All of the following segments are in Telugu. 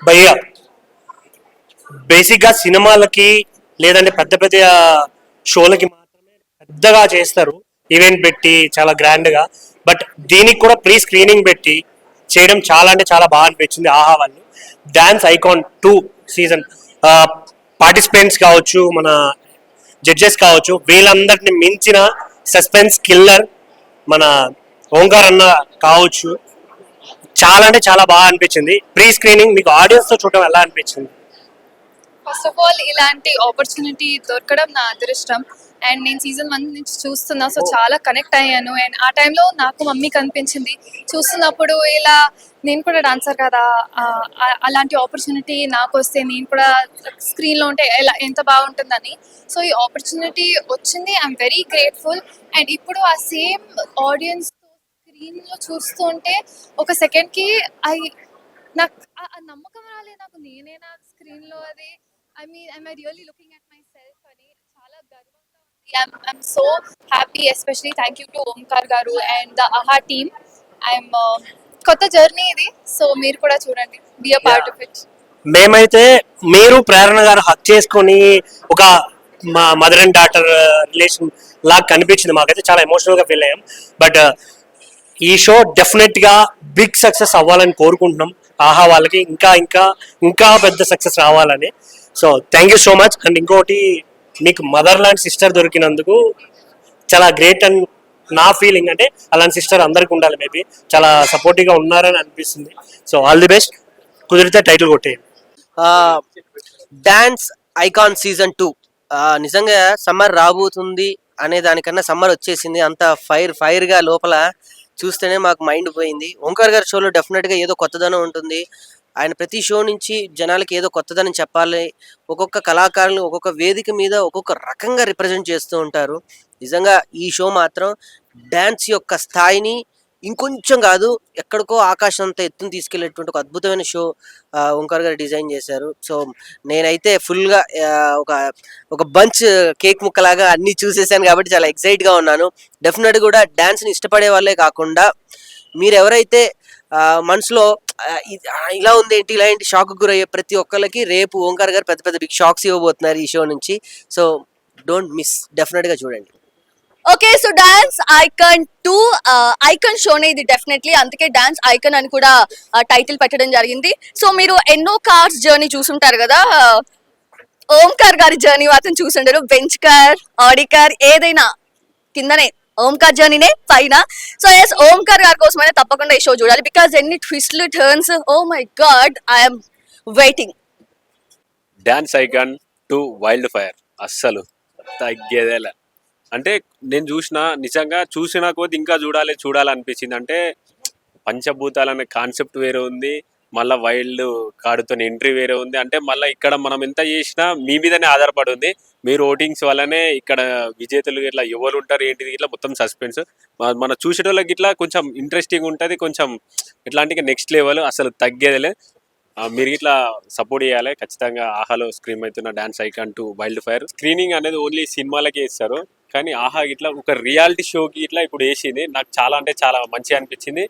భయ్యా బేసిక్గా సినిమాలకి లేదంటే పెద్ద పెద్ద షోలకి మాత్రమే పెద్దగా చేస్తారు, ఈవెంట్ పెట్టి చాలా గ్రాండ్గా. బట్ దీనికి కూడా ప్రీ స్క్రీనింగ్ పెట్టి చేయడం చాలా అంటే చాలా బాగా అనిపించింది. ఆహా వాళ్ళు డాన్స్ ఐకాన్ 2 సీజన్ పార్టిసిపెంట్స్ కావచ్చు, మన జడ్జెస్ కావచ్చు, వీళ్ళందరిని మించిన సస్పెన్స్ కిల్లర్ మన ఓంకార్ అన్న కావచ్చు. చాలా అంటే చాలా బాగా అనిపించింది. ప్రీ స్క్రీనింగ్ మీకు ఆడియన్స్ తో చూడడం ఎలా అనిపించింది? ఫస్ట్ ఆఫ్ ఆల్ ఇలాంటి ఆపర్చునిటీ దొరకడం నా అదృష్టం. అండ్ నేను సీజన్ 1 నుంచి చూస్తున్నా, సో చాలా కనెక్ట్ అయ్యాను. అండ్ ఆ టైంలో నాకు మమ్మీ కనిపించింది చూస్తున్నప్పుడు, ఇలా నేను కూడా డాన్సర్ కదా, అలాంటి ఆపర్చునిటీ నాకు వస్తే నేను కూడా స్క్రీన్లో ఉంటే ఎంత బాగుంటుందని. సో ఈ ఆపర్చునిటీ వచ్చింది, ఐఎమ్ వెరీ గ్రేట్ఫుల్. అండ్ ఇప్పుడు ఆ సేమ్ ఆడియన్స్ స్క్రీన్లో చూస్తూ ఉంటే ఒక సెకండ్కి నాకు ఆ నమ్మకం రాలేదు, నాకు నేనేనా స్క్రీన్లో అది. am I really looking at myself అని చాలా గర్వంగా ఉంది. I'm so happy, especially thank you to Omkar garu and the AHA team. I'm కొత్త జర్నీ ఇది, సో మీరు కూడా చూడండి, be a part of it. మేమైతే మీరు ప్రేరణ గారు హక్ చేసుకొని ఒక మా మదర్ అండ్ డాటర్ రిలేషన్ లాగా కనిపించింది. మాకైతే చాలా ఎమోషనల్ గా ఫీల్ అయ్యాం. బట్ ఈ షో డెఫినెట్ గా బిగ్ సక్సెస్ అవ్వాలని కోరుకుంటున్నాం. ఆహా వాళ్ళకి ఇంకా ఇంకా ఇంకా పెద్ద సక్సెస్ రావాలని. So thank you so much. And ఇంకోటి, మీకు మదర్ లాంటి సిస్టర్ దొరికినందుకు చాలా గ్రేట్ అని నా ఫీలింగ్. అంటే అలాంటి సిస్టర్ అందరికి ఉండాలి. మేబీ చాలా సపోర్టివ్గా ఉన్నారని అనిపిస్తుంది. So all the best. కుదిరితే టైటిల్ కొట్టేయండి. డాన్స్ ఐకాన్ సీజన్ 2 నిజంగా సమ్మర్ రాబోతుంది అనే దానికన్నా సమ్మర్ వచ్చేసింది. అంత ఫైర్ గా లోపల చూస్తేనే మాకు మైండ్ పోయింది. ఓంకార్ గారి షోలో డెఫినెట్గా ఏదో కొత్తదనం ఉంటుంది. ఆయన ప్రతి షో నుంచి జనాలకి ఏదో కొత్తదనం చెప్పాలి. ఒక్కొక్క కళాకారులు ఒక్కొక్క వేదిక మీద ఒక్కొక్క రకంగా రిప్రజెంట్ చేస్తూ ఉంటారు. నిజంగా ఈ షో మాత్రం డ్యాన్స్ యొక్క స్థాయిని ఇంకొంచెం కాదు, ఎక్కడికో ఆకాశం అంతా ఎత్తుని తీసుకెళ్లేటువంటి ఒక అద్భుతమైన షో ఓంకార్ గారు డిజైన్ చేశారు. సో నేనైతే ఫుల్గా ఒక బంచ్ కేక్ ముక్కలాగా అన్ని చూసేసాను కాబట్టి చాలా ఎక్సైట్గా ఉన్నాను. డెఫినెట్గా కూడా డ్యాన్స్ని ఇష్టపడే వాళ్ళే కాకుండా మీరు ఎవరైతే మనసులో ఇలా ఉంది ఏంటి, ఇలా ఏంటి షాక్ గురయ్యే ప్రతి ఒక్కరికి రేపు ఓంకార్ గారు పెద్ద పెద్ద బిగ్ షాక్స్ ఇవ్వబోతున్నారు ఈ షో నుంచి. సో డోంట్ మిస్, డెఫినెట్గా చూడండి. Okay, so dance icon 2 icon షోనే ఇది డెఫినెట్లీ, అందుకే డాన్స్ ఐకాన్ అని కూడా టైటిల్ పెట్టడం జరిగింది. సో మీరు ఎన్నో కార్స్ జర్నీ చూసుంటారు కదా, ఓంకార్ గారి జర్నీ మాత్రం చూసుంటారు. బెంచ్ కార్, ఆడి కార్, ఏదైనా కిందనే ఓంకార్ జర్నీనే పైన. సో ఎస్, ఓంకార్ గారి కోసమైనా తప్పకుండా ఈ షో చూడాలి. బికాస్ ఎన్ని ట్విస్ట్లు turns, oh my God, I'm waiting. Dance icon 2 wild fire అస్సలు తగ్గేదేలే. అంటే నేను నిజంగా చూసిన కొద్ది ఇంకా చూడాలనిపించింది. అంటే పంచభూతాలనే కాన్సెప్ట్ వేరే ఉంది, మళ్ళీ వైల్డ్ కార్డుతో ఎంట్రీ వేరే ఉంది. అంటే మళ్ళీ ఇక్కడ మనం ఎంత చేసినా మీ మీదనే ఆధారపడి ఉంది. మీరు ఓటింగ్స్ వల్లనే ఇక్కడ విజేతలు ఇట్లా ఎవరు ఉంటారు ఏంటిది ఇట్లా మొత్తం సస్పెన్స్. మన చూసేటోళ్ళకి ఇట్లా కొంచెం ఇంట్రెస్టింగ్ ఉంటుంది, కొంచెం ఇట్లాంటి నెక్స్ట్ లెవెల్, అసలు తగ్గేదిలే. మీరు ఇట్లా సపోర్ట్ చేయాలి ఖచ్చితంగా. ఆహాలో స్క్రీన్ అవుతున్న dance icon 2 wild fire screening అనేది ఓన్లీ సినిమాలకే ఇస్తారు, కానీ ఆహా ఇట్లా ఒక రియాలిటీ షోకి ఇట్లా ఇప్పుడు వేసింది. నాకు చాలా అంటే చాలా మంచిగా అనిపించింది.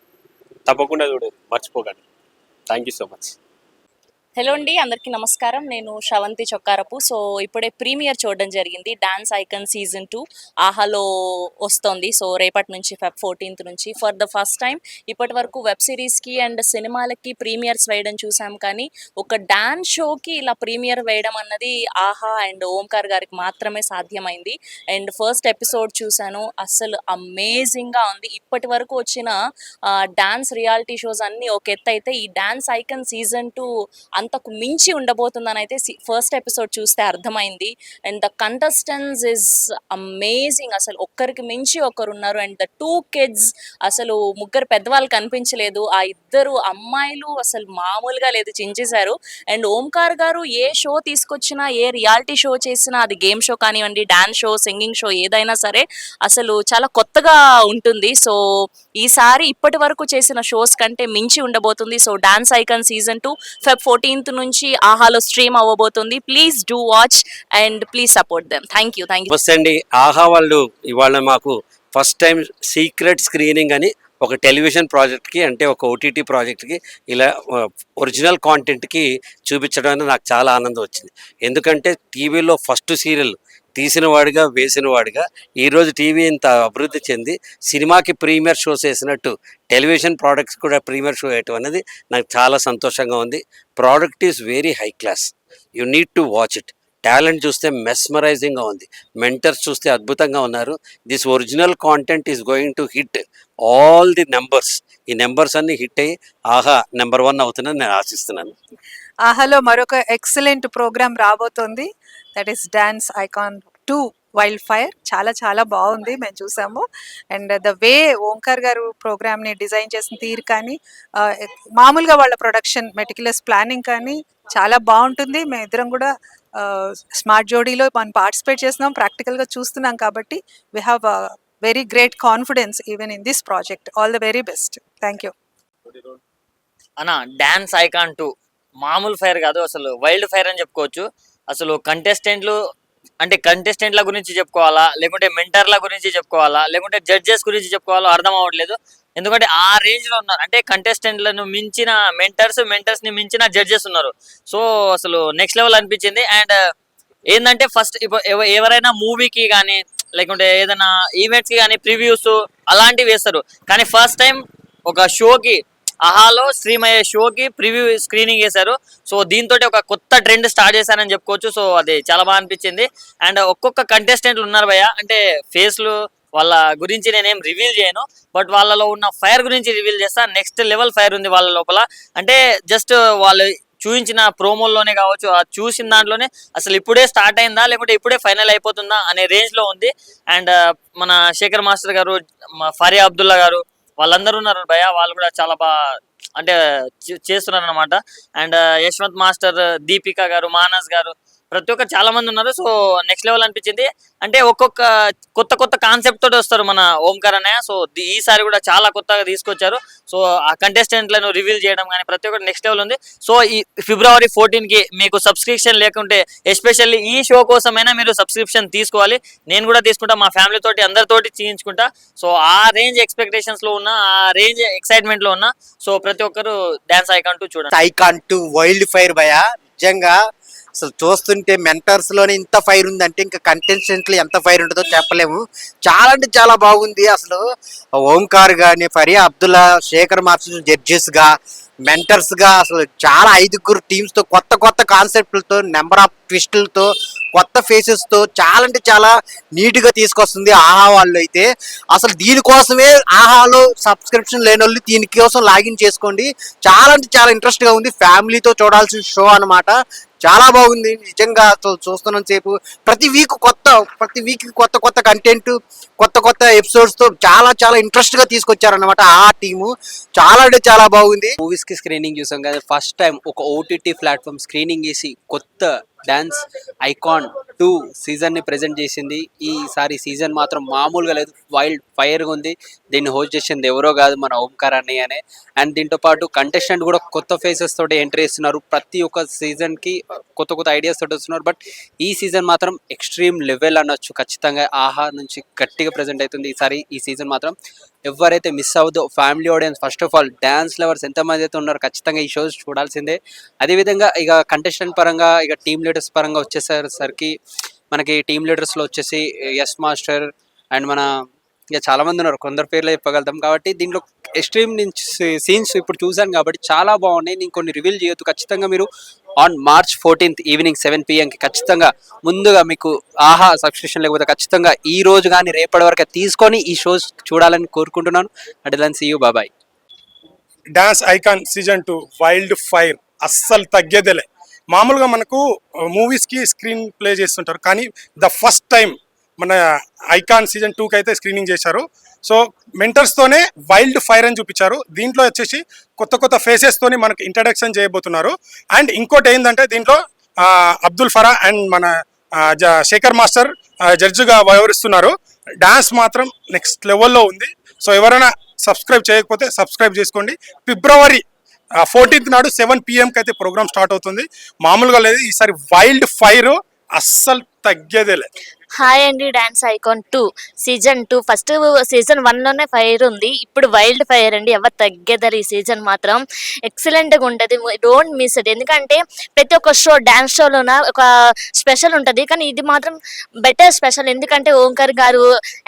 తప్పకుండా చూడండి, మర్చిపోకండి. Thank you so much. Hello అండి, అందరికీ నమస్కారం. నేను శ్రవంతి చొక్కారపు. సో ఇప్పుడే ప్రీమియర్ చూడడం జరిగింది. డాన్స్ ఐకాన్ సీజన్ 2 ఆహాలో వస్తుంది. సో రేపటి నుంచి Feb 14th నుంచి ఫర్ ద ఫస్ట్ టైం ఇప్పటి వరకు వెబ్ సిరీస్కి అండ్ సినిమాలకి ప్రీమియర్స్ వేయడం చూసాం, కానీ ఒక డాన్స్ షోకి ఇలా ప్రీమియర్ వేయడం అన్నది ఆహా అండ్ ఓంకార్ గారికి మాత్రమే సాధ్యమైంది. అండ్ ఫస్ట్ ఎపిసోడ్ చూశాను, అస్సలు అమేజింగ్గా ఉంది. ఇప్పటి వరకు వచ్చిన డాన్స్ రియాలిటీ షోస్ అన్నీ ఒక ఎత్తు అయితే, ఈ డాన్స్ ఐకాన్ సీజన్ 2 అంతకు మించి ఉండబోతుందని అయితే ఫస్ట్ ఎపిసోడ్ చూస్తే అర్థమైంది. And the contestants is amazing, అసలు ఒక్కరికి మించి ఒకరు ఉన్నారు. అండ్ ద 2 kids, అసలు ముగ్గురు పెద్దవాళ్ళు కనిపించలేదు, ఆ 2 అమ్మాయిలు అసలు మామూలుగా లేదు, చించేశారు. అండ్ ఓంకార్ గారు ఏ షో తీసుకొచ్చినా, ఏ రియాలిటీ షో చేసినా, అది గేమ్ షో కానివ్వండి, డాన్స్ షో, సింగింగ్ షో, ఏదైనా సరే అసలు చాలా కొత్తగా ఉంటుంది. సో ఈసారి ఇప్పటి వరకు చేసిన షోస్ కంటే మించి ఉండబోతుంది. So dance icon season 2 Feb 14th నుంచి ఆహాలో స్ట్రీమ్ అవ్వబోతుంది. Please do watch and please support them. Thank you. నమస్తే అండి. ఆహా వాళ్ళు ఇవాళ మాకు ఫస్ట్ టైం సీక్రెట్ స్క్రీనింగ్ అని ఒక టెలివిజన్ ప్రాజెక్ట్కి అంటే ఒక ఓటీటీ ప్రాజెక్ట్కి ఇలా ఒరిజినల్ కాంటెంట్కి చూపించడం అనేది నాకు చాలా ఆనందం వచ్చింది. ఎందుకంటే టీవీలో ఫస్ట్ సీరియల్ తీసిన వాడిగా వేసిన వాడిగా ఈరోజు టీవీ ఇంత అభివృద్ధి చెంది సినిమాకి ప్రీమియర్ షోస్ వేసినట్టు టెలివిజన్ ప్రోడక్ట్స్ కూడా ప్రీమియర్ షో వేయటం అనేది నాకు చాలా సంతోషంగా ఉంది. Product is very high class, you need to watch it. Talent చూస్తే మెస్మరైజింగ్గా ఉంది, మెంటర్స్ చూస్తే అద్భుతంగా ఉన్నారు. This original content is going to hit all the numbers. ఈ నెంబర్స్ అన్ని హిట్ అయ్యి ఆహా నెంబర్ 1 అవుతుందని నేను ఆశిస్తున్నాను. ఆహాలో మరొక ఎక్సలెంట్ ప్రోగ్రామ్ రాబోతోంది, that is dance icon 2 wild fire. చాలా చాలా బాగుంది, మేము చూసాము. అండ్ ద వే ఓంకార్ గారు ప్రోగ్రామ్ని డిజైన్ చేసిన తీరు కానీ మామూలుగా వాళ్ళ ప్రొడక్షన్ మెటిక్యులస్ ప్లానింగ్ కానీ చాలా బాగుంటుంది. మేము ఇద్దరం కూడా స్మార్ట్ జోడీలో మనం పార్టిసిపేట్ చేస్తున్నాం, ప్రాక్టికల్గా చూస్తున్నాం. కాబట్టి we have very great confidence even in this project. All the very best. Thank you అన్న. డాన్స్ ఐకాన్ 2 మామూలు ఫైర్ కాదు, అసలు వైల్డ్ ఫైర్ అని చెప్పుకోవచ్చు. అసలు కంటెస్టెంట్ల గురించి చెప్పుకోవాలా, లేకుంటే మెంటర్ల గురించి చెప్పుకోవాలా, లేకుంటే జడ్జెస్ గురించి చెప్పుకోవాలో అర్థం అవ్వట్లేదు. ఎందుకంటే ఆ రేంజ్ లో ఉన్నారు, అంటే కంటెస్టెంట్లను మించిన మెంటర్స్ ని మించిన జడ్జెస్ ఉన్నారు. సో అసలు నెక్స్ట్ లెవెల్ అనిపించింది. అండ్ ఏంటంటే ఫస్ట్ ఎవరైనా మూవీకి కానీ లేకుంటే ఏదైనా ఈవెంట్స్ కి కానీ ప్రివ్యూస్ అలాంటివి వేస్తారు, కానీ ఫస్ట్ టైం ఒక షోకి ఆహాలో స్ట్రీమ్ అయ్యే షోకి ప్రివ్యూ స్క్రీనింగ్ చేశారు. సో దీంతో ఒక కొత్త ట్రెండ్ స్టార్ట్ చేశారని చెప్పుకోవచ్చు. సో అది చాలా బాగా అనిపించింది. అండ్ ఒక్కొక్క కంటెస్టెంట్లు ఉన్నారు భయ్య, అంటే ఫేస్లు వాళ్ళ గురించి నేనేం రివీల్ చేయను, బట్ వాళ్ళలో ఉన్న ఫైర్ గురించి రివీల్ చేస్తా. నెక్స్ట్ లెవెల్ ఫైర్ ఉంది వాళ్ళ లోపల. అంటే జస్ట్ వాళ్ళు చూపించిన ప్రోమోల్లోనే కావచ్చు, ఆ చూసిన దాంట్లోనే అసలు ఇప్పుడే స్టార్ట్ అయిందా లేకుంటే ఇప్పుడే ఫైనల్ అయిపోతుందా అనే రేంజ్లో ఉంది. అండ్ మన శేఖర్ మాస్టర్ గారు, ఫరియా అబ్దుల్లా గారు, వాళ్ళందరూ ఉన్నారు భయ, వాళ్ళు కూడా చాలా బాగా అంటే చేస్తున్నారు అనమాట. అండ్ యశ్వంత్ మాస్టర్, దీపిక గారు, మానస్ గారు, ప్రతి ఒక్కరు చాలా మంది ఉన్నారు. సో నెక్స్ట్ లెవెల్ అనిపించింది. అంటే ఒక్కొక్క కొత్త కాన్సెప్ట్ తోటి వస్తారు మన ఓంకార్ అన్నయ్య. సో ఈసారి కూడా చాలా కొత్తగా తీసుకొచ్చారు. సో ఆ కంటెస్టెంట్లను రివీల్ చేయడం కానీ ప్రతి ఒక్కటి నెక్స్ట్ లెవెల్ ఉంది. సో ఈ February 14కి మీకు సబ్స్క్రిప్షన్ లేకుంటే ఎస్పెషల్లీ ఈ షో కోసమైనా మీరు సబ్స్క్రిప్షన్ తీసుకోవాలి. నేను కూడా తీసుకుంటా, మా ఫ్యామిలీ తోటి అందరితోటి చేయించుకుంటా. సో ఆ రేంజ్ ఎక్స్పెక్టేషన్స్ లో ఉన్నా, ఆ రేంజ్ ఎక్సైట్మెంట్ లో ఉన్నా. సో ప్రతి ఒక్కరు డాన్స్ ఐకాన్ 2 చూడండి. ఐకాన్ 2 వైల్డ్ ఫైర్ భయ, నిజంగా అసలు చూస్తుంటే మెంటర్స్ లోనే ఇంత ఫైర్ ఉంది అంటే ఇంకా కంటెస్టెంట్లు ఎంత ఫైర్ ఉంటుందో చెప్పలేము. చాలా అంటే చాలా బాగుంది. అసలు ఓంకార్ గాని, ఫరియా అబ్దుల్లా, శేఖర్ మాస్టర్ జడ్జెస్ గా, మెంటర్స్ గా, అసలు చాలా 5 టీమ్స్ తో కొత్త కాన్సెప్ట్లతో, నెంబర్ ఆఫ్ ట్విస్టులతో, కొత్త ఫేసెస్ తో చాలా అంటే చాలా నీట్ గా తీసుకొస్తుంది ఆహా వాళ్ళు. అయితే అసలు దీనికోసమే ఆహాలో సబ్స్క్రిప్షన్ లేని వాళ్ళు దీనికోసం లాగిన్ చేసుకోండి. చాలా అంటే చాలా ఇంట్రెస్ట్ గా ఉంది, ఫ్యామిలీతో చూడాల్సిన షో అన్నమాట. చాలా బాగుంది నిజంగా. చూస్తున్నాం సేపు ప్రతి వీక్ కొత్త కంటెంట్, కొత్త ఎపిసోడ్స్ తో చాలా ఇంట్రెస్ట్ గా తీసుకొచ్చారన్నమాట ఆ టీము. చాలా అంటే చాలా బాగుంది. మూవీస్ కి స్క్రీనింగ్ చూసాం కదా, ఫస్ట్ టైం ఒక ఓటీటీ ప్లాట్ఫామ్ స్క్రీనింగ్ చేసి కొత్త డాన్స్ ఐకాన్ 2 సీజన్ ని ప్రెజెంట్ చేసింది. ఈసారి సీజన్ మాత్రం మామూలుగా లేదు, వైల్డ్ ఫైర్ గా ఉంది. దీన్ని హోస్ట్ చేసింది ఎవరో కాదు, మన ఓంకార్ అన్నయ్యనే. అండ్ దీంతో పాటు కంటెస్టెంట్ కూడా కొత్త ఫేసెస్ తోటి ఎంట్రీ ఇస్తున్నారు. ప్రతి ఒక్క సీజన్ కి కొత్త ఐడియాస్ తోటి వస్తున్నారు. బట్ ఈ సీజన్ మాత్రం ఎక్స్ట్రీమ్ లెవెల్ అనొచ్చు. ఖచ్చితంగా ఆహా నుంచి గట్టిగా ప్రెజెంట్ అవుతుంది ఈసారి. ఈ సీజన్ మాత్రం ఎవరైతే మిస్ అవ్వదో, family audience, first of all dance lovers ఎంతమంది అయితే ఉన్నారు ఖచ్చితంగా ఈ షోస్ చూడాల్సిందే. అదేవిధంగా ఇక కంటెస్టెంట్ పరంగా, ఇక టీమ్ లీడర్స్ పరంగా వచ్చేసరికి మనకి టీమ్ లీడర్స్లో వచ్చేసి ఎస్ మాస్టర్ అండ్ మన ఇక చాలా మంది ఉన్నారు, కొందరు పేర్లు చెప్పగలుగుతాం. కాబట్టి దీంట్లో ఎక్స్ట్రీమ్ నుంచి సీన్స్ ఇప్పుడు చూసాను కాబట్టి చాలా బాగున్నాయి. నేను కొన్ని రివీల్ చేయొద్దు. ఖచ్చితంగా మీరు on March 14th evening 7 PM ఖచ్చితంగా ముందుగా మీకు ఆహా సబ్స్క్రిప్షన్ లేకపోతే ఖచ్చితంగా ఈ రోజు కానీ రేపటి వరకు తీసుకొని ఈ షోస్ చూడాలని కోరుకుంటున్నాను. అటు దాన్ని see you, bye. Dance icon season 2 wild fire అస్సలు తగ్గేదేలే. మామూలుగా మనకు మూవీస్కి స్క్రీన్ ప్లే చేస్తుంటారు, కానీ ద ఫస్ట్ టైం మన ఐకాన్ సీజన్ 2కి అయితే స్క్రీనింగ్ చేశారు. సో మెంటర్స్తోనే వైల్డ్ ఫైర్ అని చూపించారు. దీంట్లో వచ్చేసి కొత్త ఫేసెస్తోని మనకు ఇంట్రడక్షన్ చేయబోతున్నారు. అండ్ ఇంకోటి ఏంటంటే దీంట్లో అబ్దుల్ ఫరా అండ్ మన శేఖర్ మాస్టర్ జడ్జిగా వ్యవహరిస్తున్నారు. డాన్స్ మాత్రం నెక్స్ట్ లెవెల్లో ఉంది. సో ఎవరైనా సబ్స్క్రైబ్ చేయకపోతే సబ్స్క్రైబ్ చేసుకోండి. February 14th నాడు 7 PM అయితే ప్రోగ్రామ్ స్టార్ట్ అవుతుంది. మామూలుగా లేదు, ఈసారి వైల్డ్ ఫైర్ అస్సలు తగ్గేదే లేదు. హాయ్ అండి, dance icon 2 season 2 first season 1 లోనే ఫైర్ ఉంది, ఇప్పుడు వైల్డ్ ఫైర్ అండి. ఎవరు తగ్గేదారు ఈ సీజన్ మాత్రం ఎక్సలెంట్గా ఉంటుంది. Don't miss it. ఎందుకంటే ప్రతి ఒక్క షో డాన్స్ షోలోన ఒక స్పెషల్ ఉంటుంది, కానీ ఇది మాత్రం బెటర్ స్పెషల్. ఎందుకంటే ఓంకార్ గారు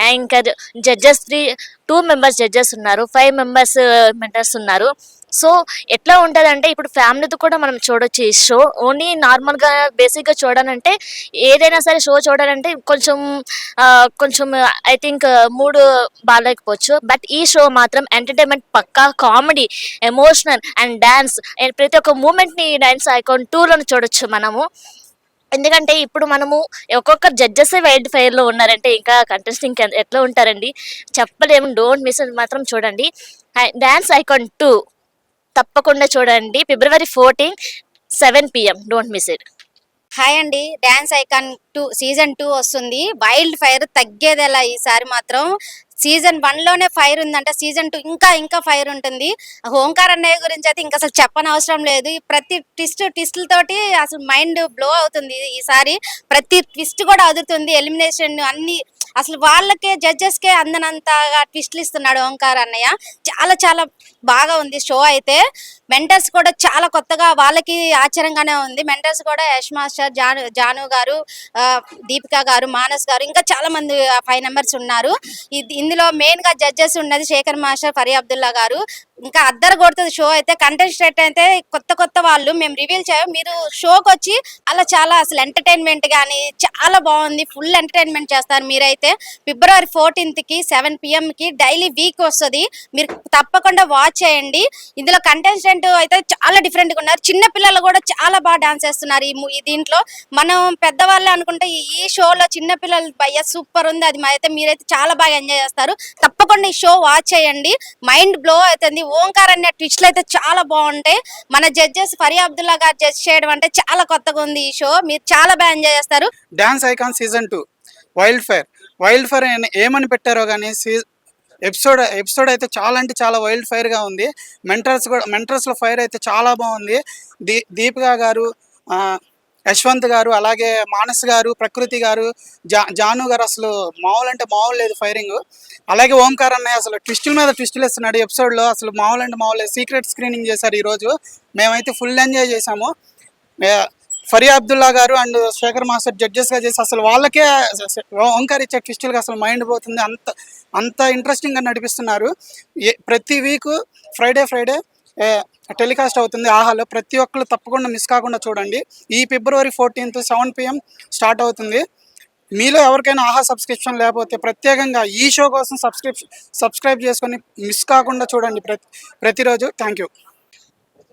యాంకర్, జడ్జెస్ 2 మెంబర్స్ జడ్జెస్ ఉన్నారు, 5 మెంబర్స్ మెంటర్స్ ఉన్నారు. సో ఎట్లా ఉంటుంది అంటే ఇప్పుడు ఫ్యామిలీతో కూడా మనం చూడొచ్చు ఈ షో. ఓన్లీ నార్మల్గా బేసిక్గా చూడాలంటే ఏదైనా సరే షో చూడాలంటే కొంచెం ఐ థింక్ మూడు బాగాలేకపోవచ్చు. బట్ ఈ షో మాత్రం ఎంటర్టైన్మెంట్ పక్కా, కామెడీ, ఎమోషనల్ అండ్ డ్యాన్స్, ప్రతి ఒక్క మూమెంట్ని డాన్స్ ఐకాన్ 2లో చూడొచ్చు మనము. ఎందుకంటే ఇప్పుడు మనము ఒక్కొక్క జడ్జెస్ వైల్డ్ ఫైర్లో ఉన్నారంటే ఇంకా కంటెస్ట్ ఇంకా ఎట్లా ఉంటారండి చెప్పలేము. డోంట్ మిస్ మాత్రం చూడండి. డాన్స్ ఐకాన్ 2 తప్పకుండా చూడండి. February 14 7 PM. Don't miss it. Hi అండి, డాన్స్ ఐకాన్ 2 సీజన్ 2 వస్తుంది. వైల్డ్ ఫైర్ తగ్గేదెలా ఈసారి మాత్రం. సీజన్ 1 లోనే ఫైర్ ఉందంటే సీజన్ 2 ఇంకా ఫైర్ ఉంటుంది. ఓంకార్ అన్నయ్య గురించి అయితే ఇంకా అసలు చెప్పనవసరం లేదు. ప్రతి ట్విస్టులతోటి అసలు మైండ్ బ్లో అవుతుంది ఈసారి. ప్రతి ట్విస్ట్ కూడా అదురుతుంది. ఎలిమినేషన్ అన్ని అసలు వాళ్ళకే జడ్జెస్కే అందనంతగా ట్విస్ట్లు ఇస్తున్నాడు ఓంకార్ అన్నయ్య. చాలా బాగా ఉంది షో అయితే. మెంటర్స్ కూడా చాలా కొత్తగా, వాళ్ళకి ఆశ్చర్యంగానే ఉంది. మెంటర్స్ కూడా యష్ మాస్టర్, జాను గారు, దీపిక గారు, మానస్ గారు, ఇంకా చాలా మంది 5 మెంబర్స్ ఉన్నారు. ఇందులో మెయిన్ గా జడ్జెస్ ఉన్నది శేఖర్ మాస్టర్, ఫరీ అబ్దుల్లా గారు. ఇంకా అద్దరు కొడుతుంది షో అయితే. కంటెస్టెంట్ అయితే కొత్త వాళ్ళు మేము రివీల్ చేయం. మీరు షోకి వచ్చి చాలా అసలు ఎంటర్టైన్మెంట్ కానీ చాలా బాగుంది. ఫుల్ ఎంటర్టైన్మెంట్ చేస్తారు మీరైతే. February 14 7 PM డైలీ వీక్ వస్తుంది. మీరు తప్పకుండా వాచ్ చేయండి. ఇందులో కంటెస్టెంట్ అయితే చాలా డిఫరెంట్ గా ఉన్నారు. చిన్న పిల్లలు కూడా చాలా బాగా డాన్స్ చేస్తున్నారు ఈ దీంట్లో. మనం పెద్దవాళ్ళే అనుకుంటే ఈ షోలో చిన్న పిల్లలు భయ్య సూపర్ ఉంది. అది అయితే మీరైతే చాలా బాగా ఎంజాయ్ చేస్తారు. తప్పకుండా ఈ షో వాచ్ చేయండి. మైండ్ బ్లో అవుతుంది. ఓంకార్ అనే ట్విస్ట్లు అయితే చాలా బాగుంటాయి. మన జడ్జెస్ ఫరీ అబ్దుల్లా గారు జడ్జ్ చేయడం అంటే చాలా కొత్తగా ఉంది ఈ షో. మీరు చాలా బాగా ఎంజాయ్ చేస్తారు. Dance icon season 2 wild fire ఏమని పెట్టారో కానీ ఎపిసోడ్ అయితే చాలా వైల్డ్ ఫైర్ గా ఉంది. మెంటర్స్ లో ఫైర్ అయితే చాలా బాగుంది. దీపిక గారు, యశ్వంత్ గారు, అలాగే మానస్ గారు, ప్రకృతి గారు, జాను గారు అసలు మామూలు లేదు ఫైరింగ్. అలాగే ఓంకార్ అన్నయ్య అసలు ట్విస్టుల మీద ట్విస్టులు ఇస్తున్నాడు ఎపిసోడ్ లో. అసలు మామూలు లేదు. సీక్రెట్ స్క్రీనింగ్ చేశారు ఈ రోజు. మేమైతే ఫుల్ ఎంజాయ్ చేసాము. ఫరీ అబ్దుల్లా గారు అండ్ శేఖర్ మాస్టర్ జడ్జెస్ గా చేసి అసలు వాళ్ళకే ఓంకార్ ఇచ్చే ట్విస్టులుగా అసలు మైండ్ పోతుంది. అంత ఇంట్రెస్టింగ్ గా నడిపిస్తున్నారు. ప్రతి వీక్ ఫ్రైడే టెలికాస్ట్ అవుతుంది ఆహాలో. ప్రతి ఒక్కరు తప్పకుండా మిస్ కాకుండా చూడండి. ఈ February 14 7 PM స్టార్ట్ అవుతుంది. మీలో ఎవరికైనా ఆహా సబ్స్క్రిప్షన్ లేకపోతే ప్రత్యేకంగా ఈ షో కోసం సబ్స్క్రైబ్ చేసుకొని మిస్ కాకుండా చూడండి ప్రతిరోజు. Thank you.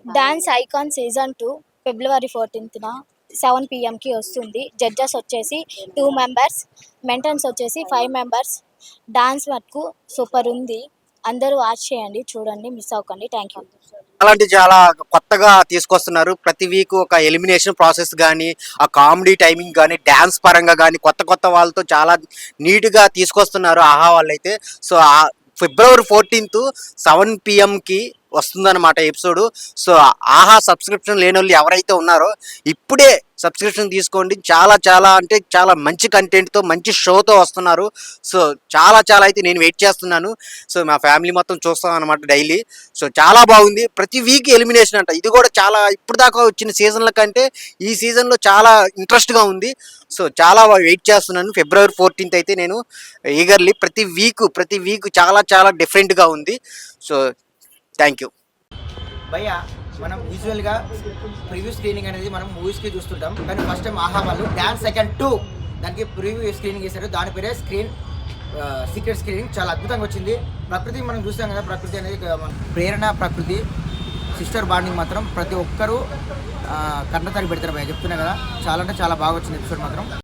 Dance icon season 2 February 14 7 PM వస్తుంది. జడ్జెస్ వచ్చేసి 2 మెంబర్స్, మెంటర్స్ వచ్చేసి 5 మెంబర్స్. డాన్స్ మటుకు సూపర్ ఉంది. అందరూ వాచ్ చేయండి, చూడండి, మిస్ అవ్వకండి. Thank you. అలాంటి చాలా కొత్తగా తీసుకొస్తున్నారు. ప్రతి వీక్ ఒక ఎలిమినేషన్ ప్రాసెస్ కానీ, ఆ కామెడీ టైమింగ్ కానీ, డ్యాన్స్ పరంగా కానీ కొత్త వాళ్ళతో చాలా నీట్గా తీసుకొస్తున్నారు ఆహా వాళ్ళైతే. సో February 14 7 PM వస్తుందన్నమాట ఎపిసోడ్. సో ఆహా సబ్స్క్రిప్షన్ లేని వాళ్ళు ఎవరైతే ఉన్నారో ఇప్పుడే సబ్స్క్రిప్షన్ తీసుకోండి. చాలా మంచి కంటెంట్తో, మంచి షోతో వస్తున్నారు. సో చాలా అయితే నేను వెయిట్ చేస్తున్నాను. సో మా ఫ్యామిలీ మొత్తం చూస్తాం అనమాట డైలీ. సో చాలా బాగుంది. ప్రతి వీక్ ఎలిమినేషన్ అంట. ఇది కూడా చాలా ఇప్పుడు దాకా వచ్చిన సీజన్ల కంటే ఈ సీజన్లో చాలా ఇంట్రెస్ట్గా ఉంది. సో చాలా వెయిట్ చేస్తున్నాను. February 14 అయితే నేను ఈగర్లీ ప్రతి వీక్ చాలా డిఫరెంట్గా ఉంది. So thank you. భయ్య, మనం యూజువల్గా ప్రివ్యూ స్క్రీనింగ్ అనేది మనం మూవీస్కి చూస్తుంటాం, కానీ ఫస్ట్ టైం ఆహా వాళ్ళు డాన్స్ ఐకాన్ 2 దానికి ప్రివ్యూ స్క్రీనింగ్ చేశారు. దాని పేరే సీక్రెట్ స్క్రీనింగ్. చాలా అద్భుతంగా వచ్చింది. ప్రకృతి మనం చూస్తాం కదా, ప్రకృతి అనేది ప్రేరణ, ప్రకృతి సిస్టర్ బాండింగ్ మాత్రం ప్రతి ఒక్కరూ కన్నతడి పెడతారు భయ్య. చెప్తున్నా కదా, చాలా బాగా వచ్చింది ఎపిసోడ్ మాత్రం.